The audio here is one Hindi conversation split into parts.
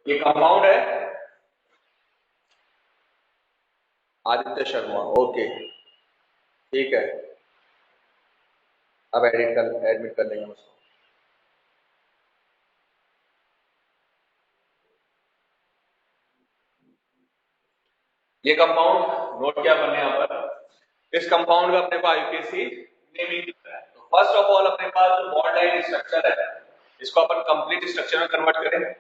ये कंपाउंड है आदित्य शर्मा, ओके ठीक है। अब एडमिट कर लेंगे उसको। ये कंपाउंड नोट किया हमने यहाँ पर। इस कंपाउंड का अपने पास यूपीएससी नेमिंग दिख रहा है। तो फर्स्ट ऑफ ऑल अपने पास जो बॉन्ड लाइन स्ट्रक्चर है इसको अपन कंप्लीट स्ट्रक्चर में कन्वर्ट करें।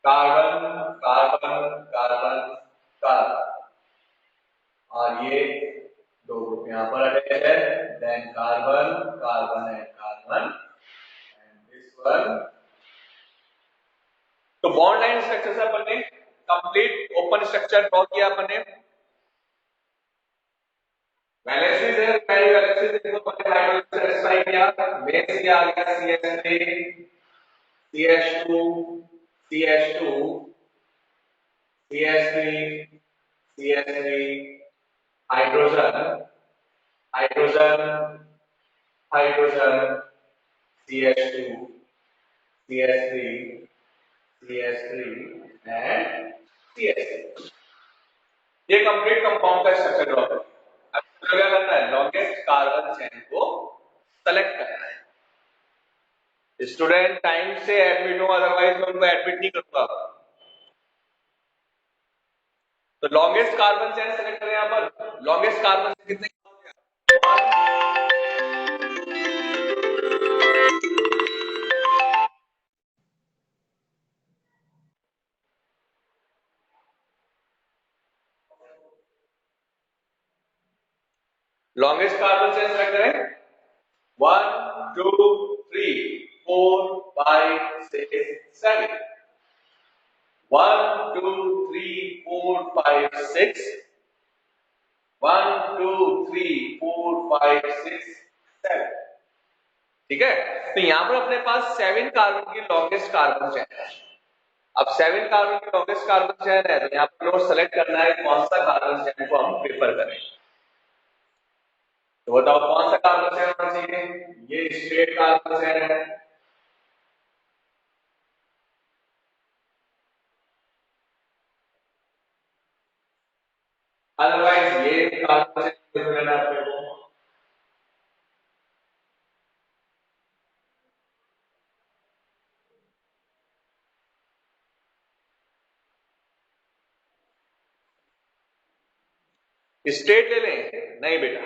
कार्बन कार्बन कार्बन कार्बन, और ये दो ग्रुप यहाँ पर अटैच है, then carbon carbon and carbon and this one. तो बॉन्ड लाइन स्ट्रक्चर से अपन ने कंप्लीट ओपन स्ट्रक्चर ड्रॉ किया अपन ने। वैलेंसीज है, पहली वैलेंसीज देखो अपन ने हाइड्रोजन सेटिस्फाई किया, बेस से आ गया CH3 CH2 CH2 CH3 CH3 hydrogen hydrogen hydrogen CH2 CH3 CH3 and CH3। ये कंप्लीट कंपाउंड का स्ट्रक्चर ड्रॉ करें। अब क्या करना है, लॉन्गेस्ट कार्बन चेन को सेलेक्ट करना है। स्टूडेंट टाइम से एडमिट हो, अदरवाइज मैं उनको एडमिट नहीं करूंगा। तो लॉन्गेस्ट कार्बन चेन सेलेक्ट करें। यहां पर लॉन्गेस्ट कार्बन कितने, लॉन्गेस्ट कार्बन चेन सेलेक्ट करें 1 2 3 4 5 6 7 1 2 3 4 5 6 1 2 3 4 5 6 7। ठीक है, तो यहां पर अपने पास 7 कार्बन की लॉन्गेस्ट कार्बन चेन है। अब 7 कार्बन की लॉन्गेस्ट कार्बन चेन है तो यहां पर नोट सेलेक्ट करना है कौन सा कार्बन चेन को हम प्रेफर करें। तो बताओ कौन सा कार्बन चेन होना चाहिए। ये स्ट्रेट कार्बन चेन है, अदरवाइज ये कार्बन चेन लेना है अपने को। स्ट्रेट ले लें, नहीं बेटा,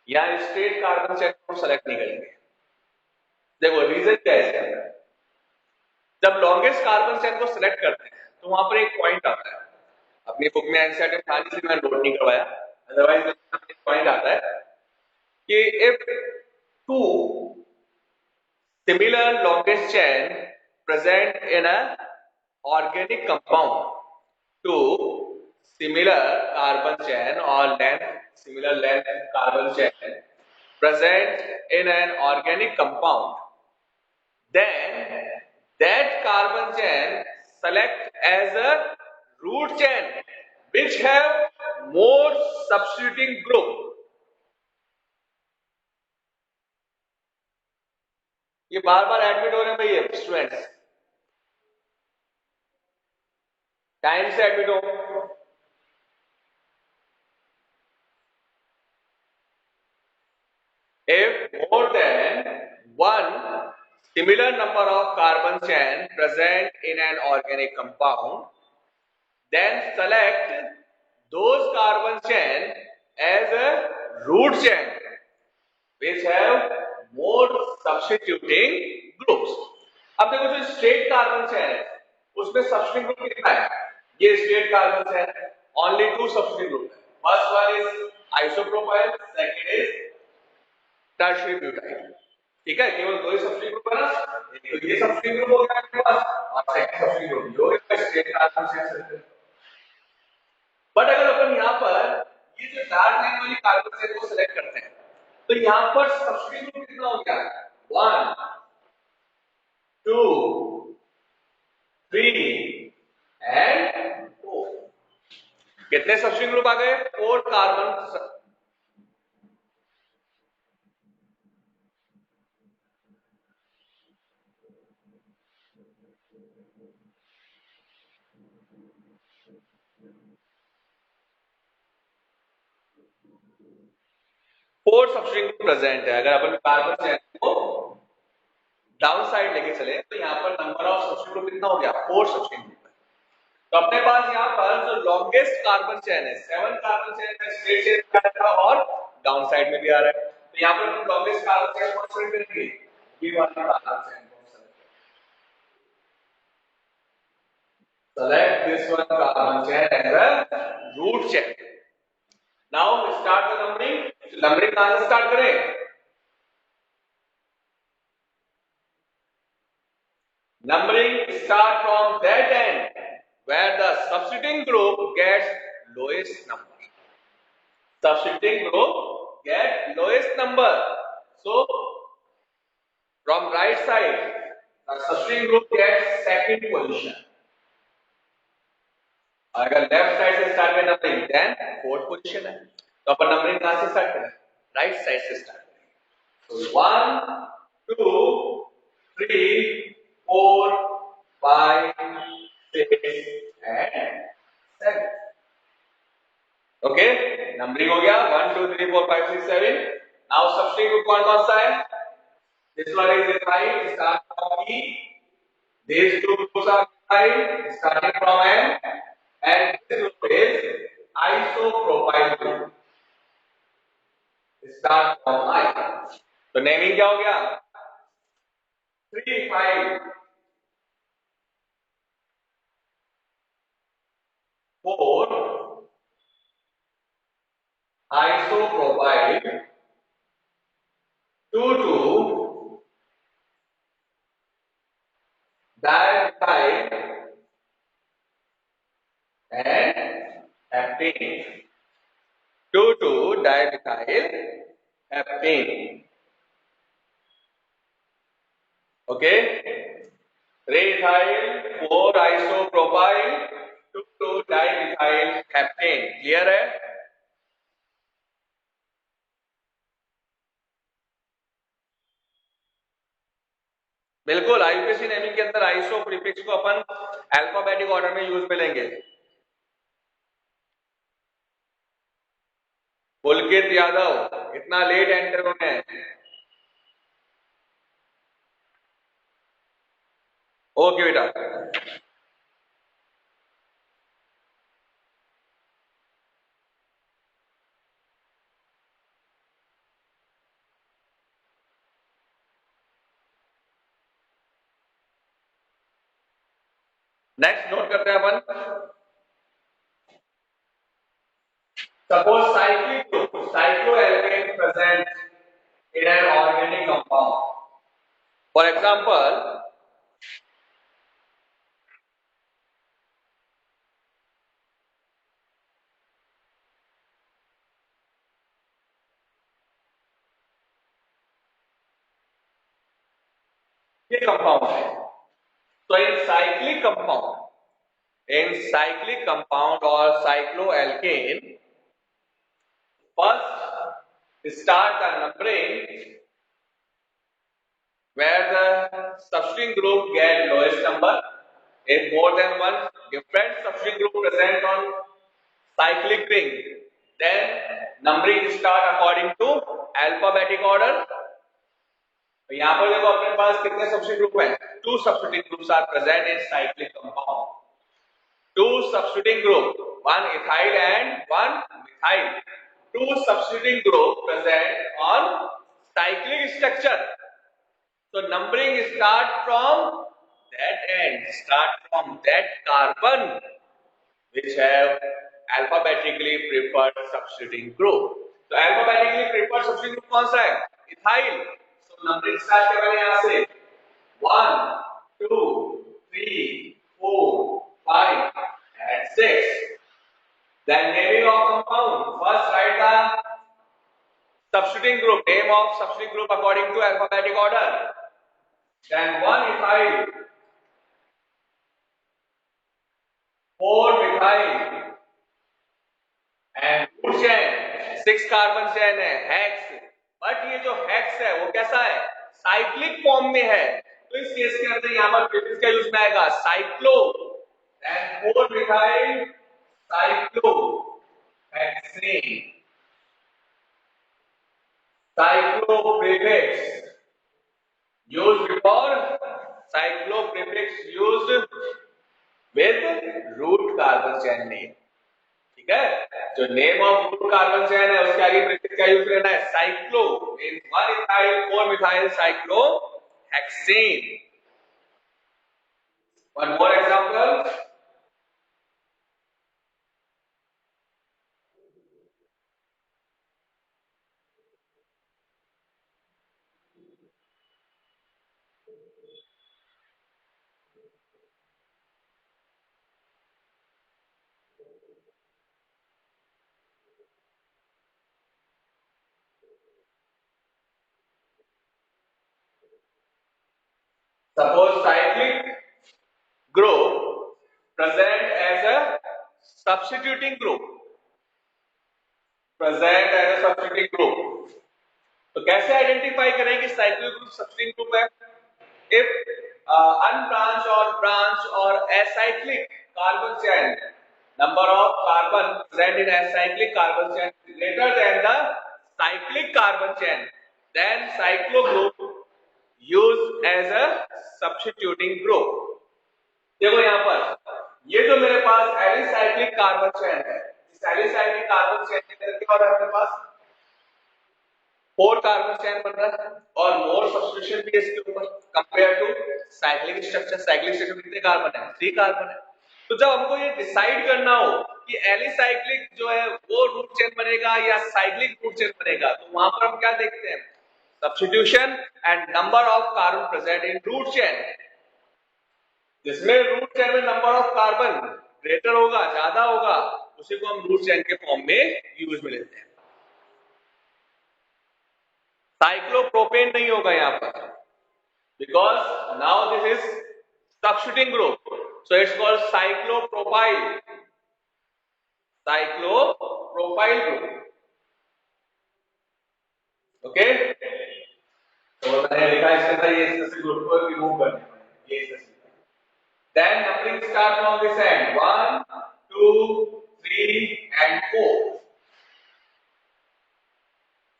यहां स्ट्रेट कार्बन चेन को सेलेक्ट नहीं करेंगे। देखो रीजन क्या है इसका, जब लॉन्गेस्ट कार्बन चेन को सिलेक्ट करते हैं तो वहां पर एक पॉइंट आता है, अपनी बुक में एनसीईआरटी में था जिसमें मैंने नोट नहीं करवाया, अदरवाइज पॉइंट आता है कि if two similar longest chain present in a organic compound, two similar carbon chain or similar length carbon chain present in an organic compound, then that carbon chain select as a root chain which have more substituting group। ये बार बार एडमिट हो रहे हैं भाई ये स्टूडेंट्स, टाइम से एडमिट हो। If more than one similar number of carbon chain present in an organic compound, then select those carbon chain as a root chain which have more substituting groups। अब देखो जो स्ट्रेट कार्बन चेन है उसमें सब्स्टिट्यूटिंग ग्रुप कितना है, ये स्ट्रेट कार्बन चेन है, ओनली 2 सब्स्टिट्यूटिंग ग्रुप है। First one is isopropyl, second is tertiary butyl. ठीक है, केवल दो ही सब्स्टिट्यूट ग्रुप है ना, तो ये सब्स्टिट्यूट ग्रुप हो गया आपके पास और सेकंड सब्स्टिट्यूट ग्रुप जो है स्ट्रेट कार्बन चेन। बट अगर अपन यहां पर ये जो डार्क लाइन वाली कार्बन चेन को सिलेक्ट करते हैं तो यहां पर सब्स्टिट्यूट ग्रुप कितना हो गया, 1 2 3 एंड 4। कितने सब्स्टिट्यूट ग्रुप आ गए, 4 carbon. Four substituting group present है। अगर अपन कार्बन चैन को डाउन साइड लेके चले तो यहाँ पर नंबर ऑफ सब्स्टिट्यूटिंग ग्रुप कितना हो गया, फोर सब्स्टिट्यूटिंग ग्रुप। तो अपने पास यहाँ पर जो लॉन्गेस्ट कार्बन चेन है, 7 कार्बन चेन का स्ट्रेट चेन में आ रहा है और डाउन साइड में भी आ रहा है। तो यहाँ पर हम लॉन्गेस्ट कार्बन चेन कौन सेलेक्ट करेंगे, ये वाला कार्बन चेन को select this one carbon chain as a root chain. Now start the numbering. Numbering कहाँ से start करें, numbering start from that end where the substituting group gets lowest number. Substituting group get lowest number. So from right side, the substituting group gets second position. अगर लेफ्ट साइड से स्टार्ट करना नंबरिंग देन फोर्थ पोजीशन है। तो अपन नंबरिंग कहां से स्टार्ट करें, राइट साइड से स्टार्ट करें। तो 1 2 3 4 5 6 एंड 7। ओके, नंबरिंग हो गया 1 2 3 4 5 6 7। नाउ सब्स्टिट्यूट ग्रुप कौन सा है, this one is defined start from E, these two groups are defined starting from N, and this group is isopropyl group start from I। तो नेमिंग क्या हो गया, 3 5 4 isopropyl 2 2 diethyl and heptane, 2 2 diethyl heptane। Okay, 3 ethyl 4 isopropyl 2 2 dimethyl heptane। Clear है। बिल्कुल, आईयूपीएसी नेमिंग के अंदर आइसो प्रीफिक्स को अपन अल्फाबेटिक ऑर्डर में यूज में लेंगे। पुलकित यादव इतना लेट एंटर होने हैं। ओके बेटा, नेक्स्ट नोट करते हैं अपन। Suppose cyclic group cycloalkane present in an organic compound. For example, ये कंपाउंड है। तो इन साइक्लिक कंपाउंड और cycloalkane, first start the numbering where the substituting group get lowest number. If more than one different substituting group present on cyclic ring, then numbering start according to alphabetic order। तो यहाँ पर देखो अपने पास कितने substituting group हैं, two substituting groups are present in cyclic compound। Two substituting group, one ethyl and one methyl, two substituting group present on cyclic structure। So numbering start from that end, start from that carbon which have alphabetically preferred substituting group। तो alphabetically preferred substituting group कौन सा है, ethyl। So numbering start के पहले यहाँ से 1 2 3 4 5 and 6। Then naming of compound, first write the substituting group, name of substituting group according to alphabetic order। Then 1 ethyl, 4 methyl and root chain, 6 carbon chain है, हेक्स। बट ये जो हेक्स है वो कैसा है, साइक्लिक फॉर्म में है। तो इस केस के अंदर यहाँ पर प्रीफिक्स क्या यूज में आएगा, cyclo, and 4 methyl cyclo hexane, cyclo prefix used before, cyclo prefix used with root carbon chain name. ठीक है, जो name of root carbon chain है उसके आगे प्रीफिक्स क्या यूज करना है, साइक्लो, इन 1 ethyl 4 methyl cyclohexane. One more example. Suppose cyclic group present as a substituting group, present as a substituting group. तो कैसे आइडेंटिफाई करें कि साइक्लिक ग्रुप सब्स्टिट्यूटिंग ग्रुप है? If unbranched or branch or acyclic carbon chain, number of carbon present in acyclic carbon chain greater than the cyclic carbon chain, then cyclo group used as a substituting group. देखो यहाँ पर ये जो मेरे पास एलिसाइक्लिक कार्बन चेन है, इस एलिसाइक्लिक कार्बन चेन के अंदर क्या हो रहा है मेरे पास, 4 कार्बन चेन बन रहा है और मोर सब्स्टिट्यूशन भी इसके ऊपर compare to cyclic structure. Cyclic structure में कितने कार्बन है, 3 कार्बन है. तो जब हमको ये डिसाइड करना हो कि एलिसाइक्लिक जो है वो रूट चेन बनेगा या साइक्लिक रूट चेन बनेगा, तो वहां पर हम क्या देखते हैं, substitution and number of carbon present in root chain. जिसमें रूट चेन में नंबर ऑफ कार्बन ग्रेटर होगा, ज्यादा होगा, उसी को हम रूट चेन के फॉर्म में यूज में लेते हैं. साइक्लोप्रोपेन नहीं होगा यहां पर, because now this is substituting group, so it's called cyclopropyl, cyclopropyl group. Okay, तो मैंने लिखा इसके अंदर ये इस ग्रुप को रिमूव करना है, ये इस. Then numbering start from this end, 1 2 3 and 4.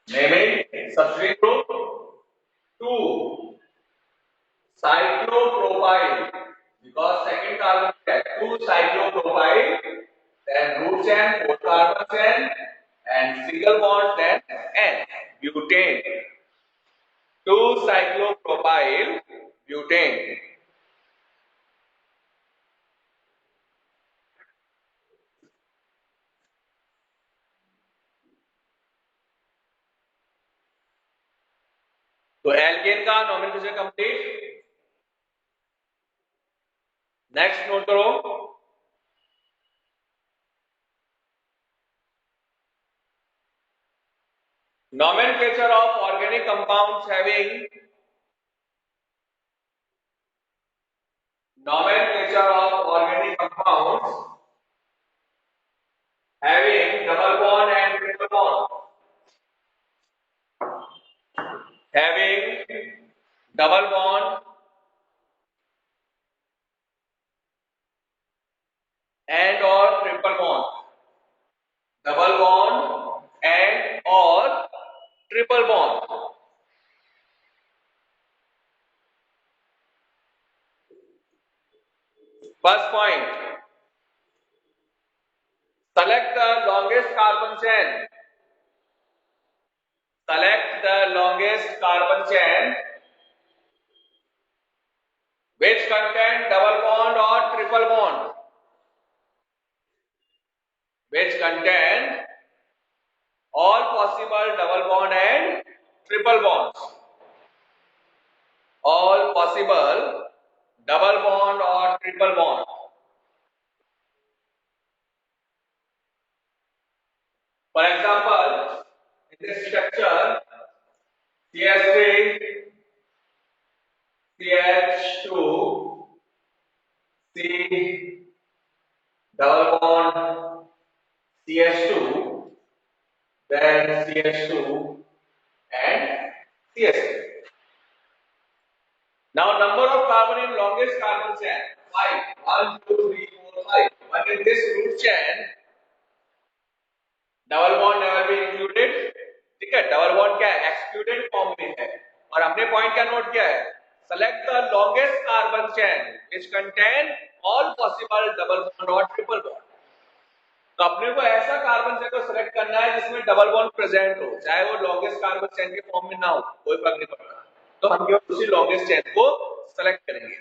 Naming substituting group 2 cyclopropyl, because second carbon है 2 cyclopropyl, then root chain 4 carbon chain and single bond then N, butane, 2 cyclopropyl butane. तो एल्केन का नोमेनक्लेचर कंप्लीट. नेक्स्ट नोट करो, nomenclature of organic compounds having double bond and triple bond, having double bond and or triple bond, double bond and or triple bond. First point, select the longest carbon chain. Select the longest carbon chain which contain double bond or triple bond, which contain all possible double bond and triple bonds, all possible double bond or triple bond. For example, in this structure CH3, CH2, C double bond CH2, then CH2 and CH3. Now number longest carbon chain 5 1 2 3 4 5 but in this group chain double bond never be included. ठीक है, डबल बॉन्ड क्या है, एक्सक्लूडेड फॉर्म में है। और हमने पॉइंट क्या नोट किया है, select the longest carbon chain which contain all possible double bond और ट्रिपल बॉन्ड। तो अपने को ऐसा कार्बन चेन को सिलेक्ट करना है जिसमें डबल बॉन्ड प्रेजेंट हो, चाहे वो लॉन्गेस्ट कार्बन चेन के फॉर्म में ना हो, कोई फर्क नहीं पड़ता। तो हम केवल उसी लॉन्गेस्ट चेन को सिलेक्ट करेंगे।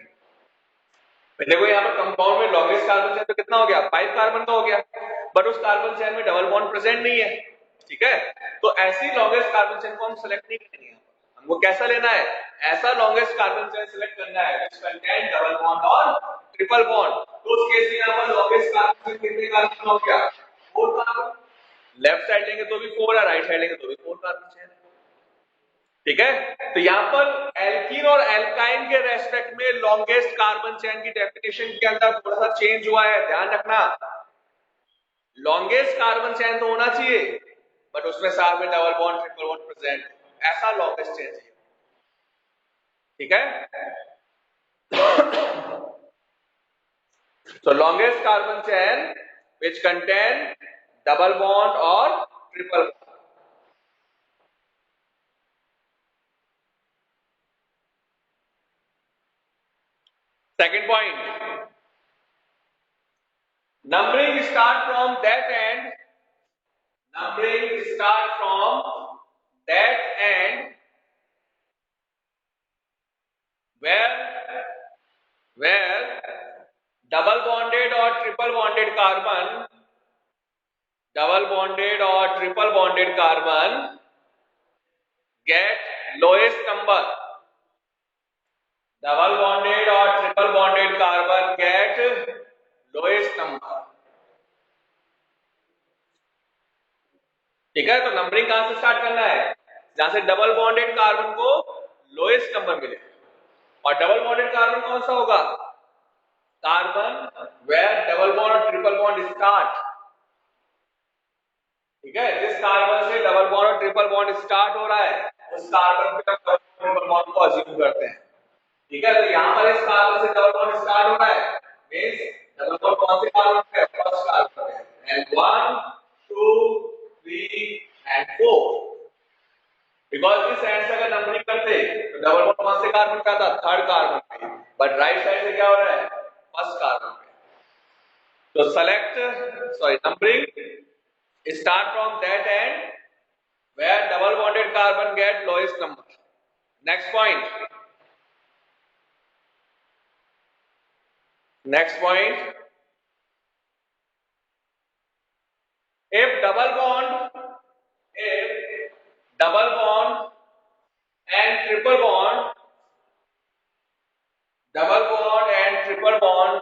देखो यहाँ पर कंपाउंड में लॉन्गेस्ट कार्बन चेन तो कितना हो गया, 5 कार्बन का हो गया, बट उस कार्बन चेन में डबल बॉन्ड प्रेजेंट नहीं है। ठीक है, तो ऐसी लॉन्गेस्ट कार्बन चेन को हम सिलेक्ट नहीं करेंगे। हमको कैसा लेना है, ऐसा लॉन्गेस्ट कार्बन चेन सिलेक्ट करना है व्हिच कंटेन डबल बॉन्ड और ट्रिपल बॉन्ड। तो उस केस में यहाँ पर लॉन्गेस्ट कार्बन चेन कितने कार्बन का हो गया, 4 कार्बन। लेफ्ट साइड लेंगे तो भी 4 है, राइट साइड लेंगे तो भी 4 कार्बन चेन है। ठीक है, तो यहां पर एल्कीन और एल्काइन के रेस्पेक्ट में लॉन्गेस्ट कार्बन चेन की डेफिनेशन के अंदर थोड़ा सा चेंज हुआ है, ध्यान रखना। लॉन्गेस्ट कार्बन चेन तो होना चाहिए बट उसमें साथ में double bond triple bond present, ऐसा लॉन्गेस्ट चेन चाहिए। ठीक है, so longest carbon chain which contain double bond or triple bond. Second point, numbering start from that end. Numbering start from that end where double bonded or triple bonded carbon, double bonded or triple bonded carbon get lowest number. Double bonded or triple bonded carbon get lowest number. ठीक है, तो नंबरिंग कहां से स्टार्ट करना है, जहां से डबल बॉन्डेड कार्बन को लोएस्ट नंबर मिले। और डबल बॉन्डेड कार्बन कौन सा होगा, कार्बन वेयर डबल बॉन्ड और ट्रिपल बॉन्ड स्टार्ट। ठीक है, जिस कार्बन से डबल बॉन्ड और ट्रिपल बॉन्ड स्टार्ट हो रहा है उस कार्बन पे हम ट्रिपल बॉन्ड को अज्यूम करते हैं। ठीक है, तो यहां पर इस कार्बन से डबल बॉन्ड स्टार्ट हो रहा है, मींस डबल बॉन्ड कौन से कार्बन पे, फर्स्ट कार्बन पे, एंड 1 2 3 एंड 4। बिकॉज इस एंड से अगर नंबरिंग करते तो डबल बॉन्ड कौन से कार्बन का था, थर्ड कार्बन पे, बट राइट साइड से क्या हो रहा है, फर्स्ट कार्बन पे। तो numbering start from that end where double bonded carbon get lowest number. Next point. Next point. If double bond and triple bond,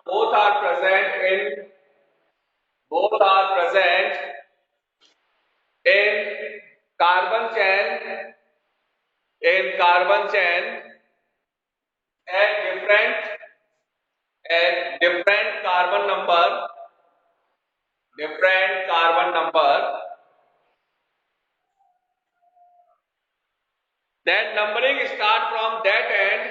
both are present in carbon chain at different carbon number, then numbering start from that end,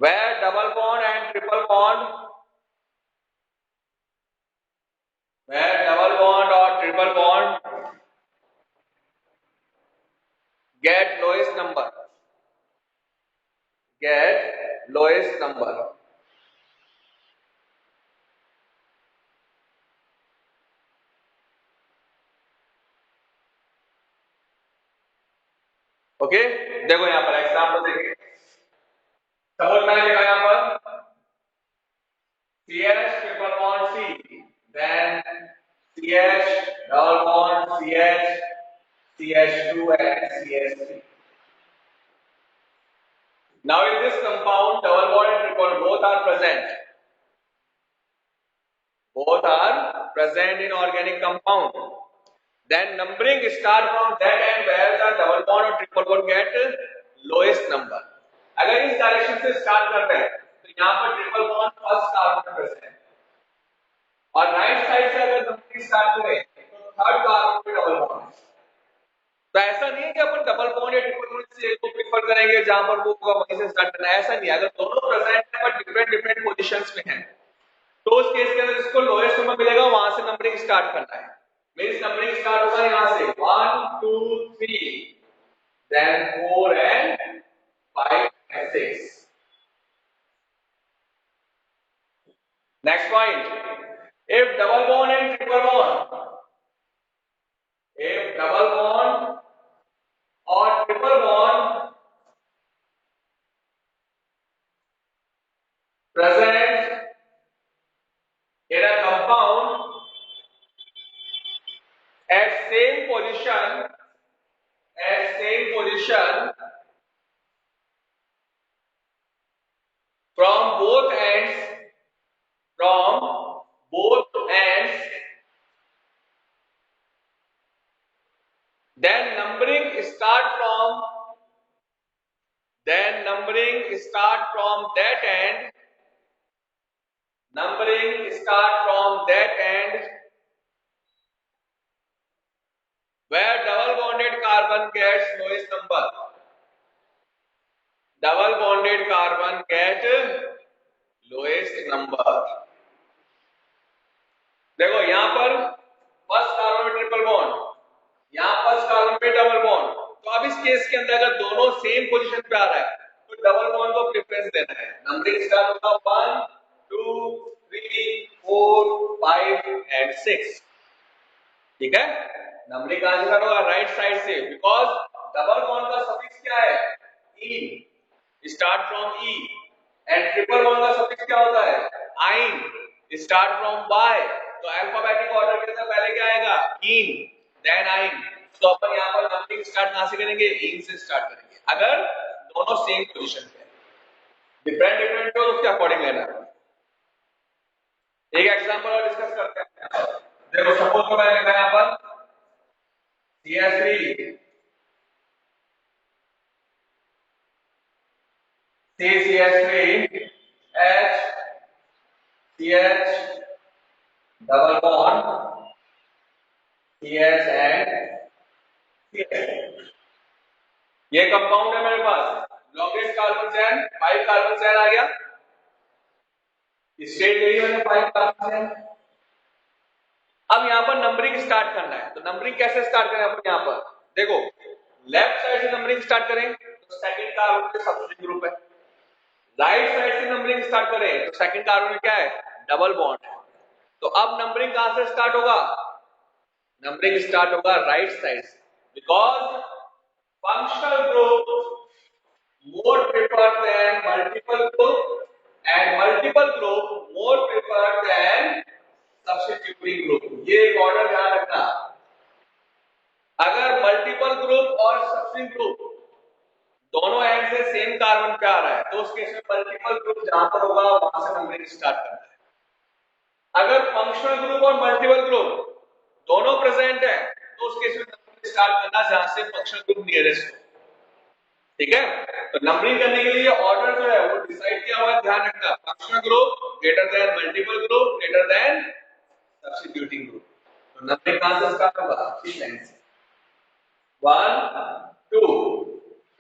where double bond and triple bond, get lowest number. Okay, देखो यहां पर एग्जांपल देखिए। सपोज मैंने लिखा यहां पर CH triple bond C, then CH double bond CH, CH2 and CH3. Now in this compound double bond and triple bond both are present in organic compound. Then numbering start from that end where the double bond or triple bond get lowest number. अगर इस डायरेक्शन से स्टार्ट करते हैं तो यहाँ पर ट्रिपल बॉन्ड फर्स्ट कार्बन पे प्रेजेंट, और राइट साइड से अगर नंबरिंग स्टार्ट करें तो थर्ड कार्बन पे डबल बॉन्ड है। तो ऐसा नहीं है कि अपन डबल बॉन्ड या ट्रिपल बॉन्ड से को प्रीफर करेंगे जहां पर वो होगा वहीं से स्टार्ट करना है, ऐसा नहीं है। अगर दोनों प्रेजेंट है बट डिफरेंट डिफरेंट पोजीशंस में हैं तो उस केस के अंदर जिसको लोएस्ट नंबर मिलेगा वहां से नंबरिंग स्टार्ट करना है। मींस नंबरिंग स्टार्ट होगा यहां से 1 2 3 then 4 and 5 and 6. Next point, if double bond and triple bond, if double bond or triple bond present in a compound at same position, at same position from both ends, from both ends, then numbering start from that end, numbering start from that end where double bonded carbon gets lowest number. Double bonded carbon get lowest number. देखो यहां पर फर्स्ट कार्बन में ट्रिपल बॉन्ड, यहां फर्स्ट कार्बन पे डबल बॉन्ड। तो अब इस केस के अंदर अगर दोनों सेम पोजीशन पे आ रहा है तो डबल बॉन्ड को प्रेफरेंस देना है। नंबरिंग स्टार्ट होगा 1 2 3 4 5 एंड 6। ठीक है, नंबरिंग कहां से स्टार्ट होगा? राइट साइड से, बिकॉज डबल बॉन्ड का सफिक्स क्या है? Ene, start from E. And triple bond का सफिक्स क्या होता है? Yne, start from Y. तो अल्फाबेटिक ऑर्डर के अंदर पहले क्या आएगा? इन, देन आइन। तो अपन यहां पर नंबरिंग स्टार्ट कहां से करेंगे? इन से स्टार्ट करेंगे अगर दोनों सेम पोजीशन पे है। डिफरेंट डिफरेंट हो तो उसके अकॉर्डिंग लेना है। एक एग्जांपल और डिस्कस करते हैं। देखो सपोज को मैंने लिखा है यहां पर CH3 CH3 H CH double bond CH and CH। ये कंपाउंड है मेरे पास, longest carbon chain 5 carbon chain आ गया, स्टेट ले ली मैंने 5 कार्बन चेन। अब यहां पर नंबरिंग स्टार्ट करना है। तो नंबरिंग कैसे स्टार्ट करें अपन? यहां पर देखो लेफ्ट साइड से नंबरिंग स्टार्ट करें तो सेकंड कार्बन पे सब्स्टिट्यूट ग्रुप है। राइट साइड से नंबरिंग स्टार्ट करें तो सेकंड कार्बन में क्या है? डबल बॉन्ड है। तो अब नंबरिंग कहां से स्टार्ट होगा? नंबरिंग स्टार्ट होगा राइट साइड से, because functional group more preferred than multiple group and multiple group more preferred than substituting group। ये एक ऑर्डर ध्यान रखना। अगर मल्टीपल ग्रुप और सब्स्टिट्यूट ग्रुप दोनों एंड से सेम कार्बन पे आ रहा है तो उस केस में मल्टीपल ग्रुप जहां पर होगा वहां से नंबरिंग स्टार्ट करना है। अगर फंक्शनल ग्रुप और मल्टीपल ग्रुप दोनों प्रेजेंट है तो उस केस में नंबरिंग स्टार्ट करना जहां से फंक्शनल ग्रुप नियरेस्ट हो। ठीक है, तो नंबरिंग करने के लिए ऑर्डर जो है वो डिसाइड किया हुआ है, ध्यान रखना। Functional group greater than multiple group greater than substituting group. तो नंबरिंग कहां से स्टार्ट होगा? इस लाइन से 1 2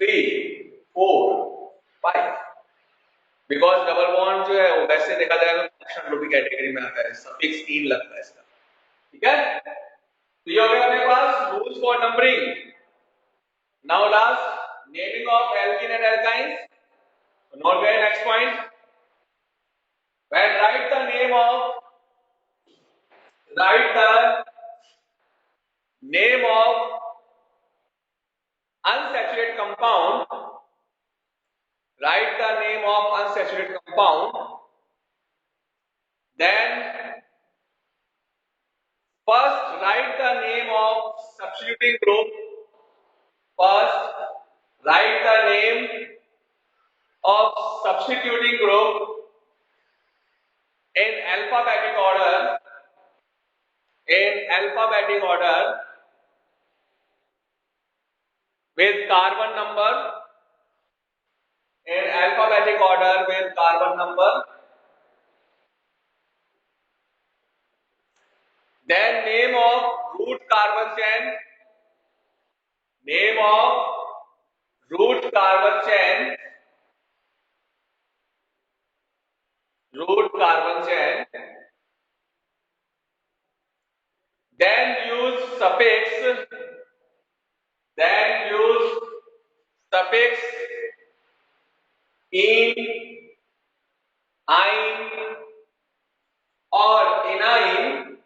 3 4 5। बिकॉज डबल बॉन्ड जो है वो वैसे देखा जाए तो फंक्शनल ग्रुप की कैटेगरी में आता है, सफिक्स इन लगता है इसका। ठीक है, तो ये हो गया अपने पास rules for numbering. Now last, naming of alkene and alkynes. Note the next point. When write the name of unsaturated compound. Write the name of unsaturated compound. Then first write the name of substituting group. First write the name of substituting group in alphabetic order. In alphabetic order with carbon number. In alphabetic order with carbon number. Then name of root carbon chain. Name of root carbon chain, root carbon chain. Then use suffix, then use suffix in, ein or anion,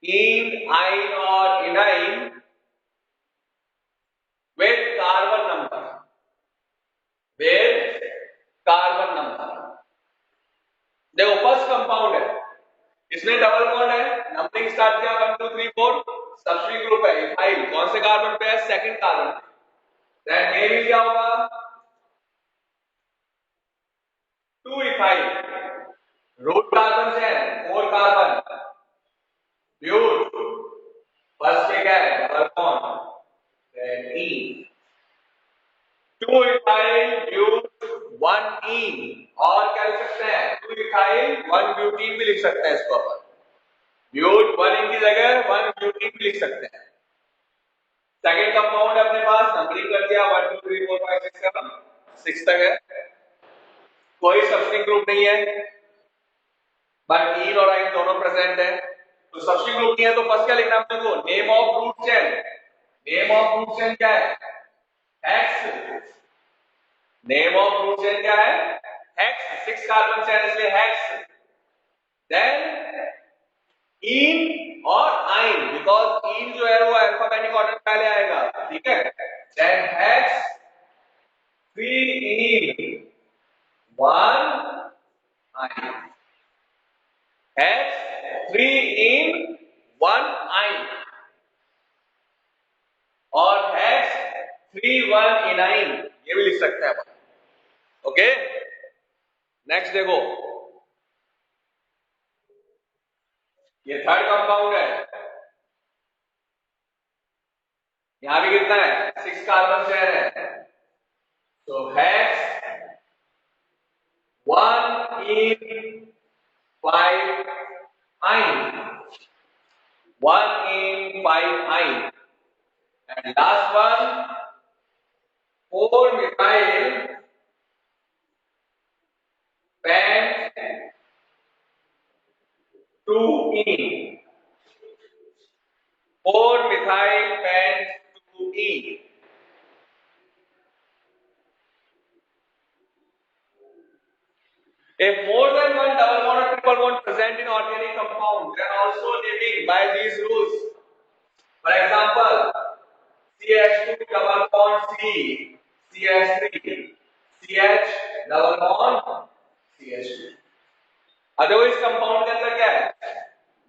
in, ein or anion with carbon number, with carbon number. देखो फर्स्ट कंपाउंड है, इसमें डबल बॉन्ड है, नंबरिंग स्टार्ट किया 1 2 3 4, सब्स्टिट्यूट ग्रुप है इथाइल, कौन से कार्बन पे है? सेकंड कार्बन पे। देन नेम क्या होगा? 2 इथाइल, रूट कार्बन से है 4 कार्बन, ब्यूट फर्स्ट पे क्या है? Double bond, then E, 2 ethyl but 1 ene, और क्या लिख सकते हैं? 2 इथाइल 1 ब्यूटीन भी लिख सकते हैं इसको अपन, ब्यूट 1 ईन की जगह 1 ब्यूटीन भी लिख सकते हैं। सेकंड कंपाउंड अपने पास नंबरिंग कर दिया 1 2 3 4 5 6 7 6 तक है, कोई सब्स्टिट्यूट ग्रुप नहीं है, बट ईन और आइन दोनों प्रेजेंट है, तो सब्स्टिट्यूट ग्रुप नहीं है तो फर्स्ट क्या लिखना अपने को? Name of root chain, name of root chain क्या है? Hex, name of root chain क्या है? हेक्स, 6 कार्बन चेन इसलिए hex. Then ene or yne, because in जो है वो अल्फाबेटिक ऑर्डर में पहले आएगा, ठीक है? देन हेक्स 3 इन 1 आइन, हेक्स 3 इन 1 आइन, और हेक्स 3 1 इनाइन, ये भी लिख सकते हैं अपन। ओके, नेक्स्ट देखो, ये थर्ड कंपाउंड है, यहां भी कितना है? 6 कार्बन चेन है, तो hex 1 in 5 ine, 1 in 5 ine, and last one 4 methyl pen 2 in, 4 methyl pen 2 in. If more than one double bond or triple bond present in organic compound, then also naming by these rules. For example, CH2 double bond C, CH3, CH double bond CH2. Otherwise compound के अंदर क्या है?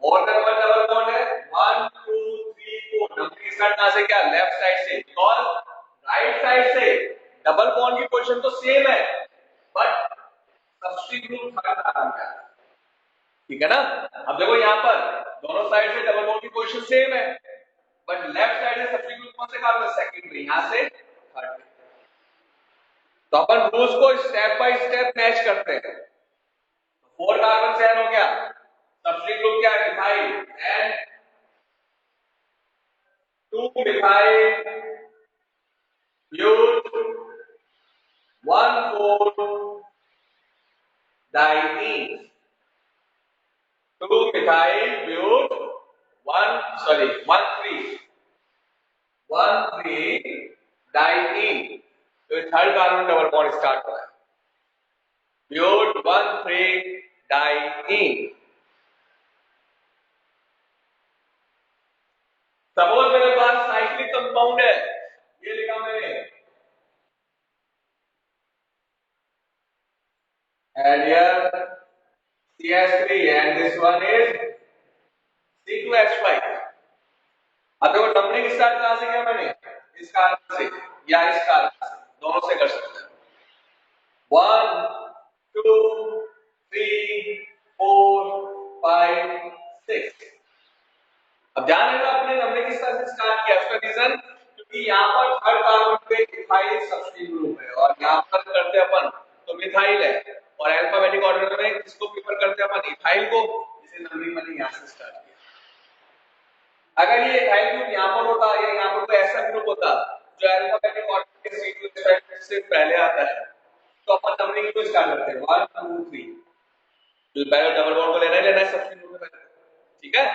More than one double bond है, 1 2 3 4, नंबर स्टार्ट कहां से? क्या? लेफ्ट साइड से, बिकॉज़ राइट साइड से डबल बॉन्ड की पोजीशन तो सेम है, बट सब्स्टिट्यूट थर्ड कार्बन का, ठीक है ना? अब देखो यहां पर दोनों साइड से डबल बॉन्ड की पोजीशन सेम है, बट लेफ्ट साइड से सब्स्टिट्यूट कौन से कार्बन? सेकंड में, यहां से थर्ड। तो अपन रूल्स को स्टेप बाय स्टेप मैच करते हैं। 4 कार्बन चेन हो गया, सब्स्टिट्यूट ग्रुप क्या है? Methyl, and 2 methyl but 1 4 diene, 2 methyl but 1 3 diene, तो third carbon double bond start हो रहा है, ब्यूट 1 3 डाइईन। सपोज मेरे पास साइक्लिक कंपाउंड है, ये लिखा मैंने, and here CH3 and this one is C2H5। अब देखो नंबरिंग स्टार्ट कहां से किया मैंने? इस कार्बन से या इस कार्बन से, दोनों से कर सकते हैं। 1 2 3 4 5 6। अब ध्यान देना, अपने नंबरिंग किस तरह से स्टार्ट किया, उसका रीजन क्योंकि यहां पर थर्ड कार्बन पे इथाइल सब्स्टिट्यूट ग्रुप है, और यहां पर करते अपन तो मिथाइल है, और अल्फाबेटिक ऑर्डर में किसको प्रेफर करते हैं अपन? इथाइल को, जिसे नंबरिंग मैंने यहां से स्टार्ट किया। अगर ये इथाइल ग्रुप यहाँ पर होता या यहाँ पर कोई ऐसा ग्रुप होता जो अल्फाबेटिक ऑर्डर के सीक्वेंस से पहले आता है, तो अपन नंबरिंग क्यों स्टार्ट करते हैं 1 2 3, तो पहले डबल बॉन्ड को लेना ही लेना है सबस्ट्रिंग ग्रुप में पहले, ठीक है।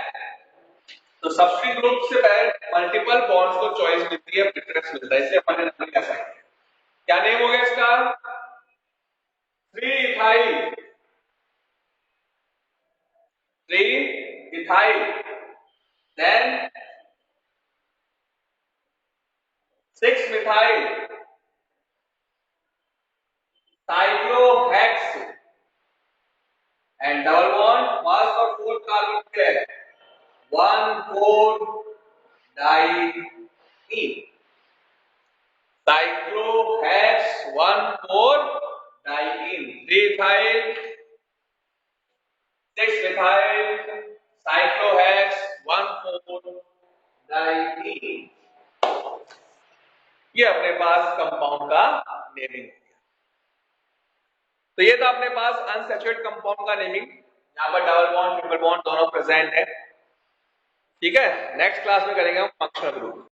तो सबस्ट्रिंग ग्रुप से पहले मल्टीपल बॉन्ड्स को चॉइस मिलती है, प्रेफरेंस मिलता है, इसलिए अपन ने नंबरिंग ऐसा है। क्या नेम हो गया इसका? 3 ethyl, 3 ethyl, then 6 methyl cyclohex, and double bond first और फोर्थ कार्बन पे 1 4 diene, cyclohex 1 4 diene, 3 ethyl 6 methyl cyclohex 1 4 diene. ये अपने पास कंपाउंड का नेमिंग। तो ये था अपने पास अनसैचुरेटेड कंपाउंड का नेमिंग, यहाँ पर डबल बॉन्ड ट्रिपल बॉन्ड दोनों प्रेजेंट है, ठीक है। नेक्स्ट क्लास में करेंगे हम फंक्शनल ग्रुप।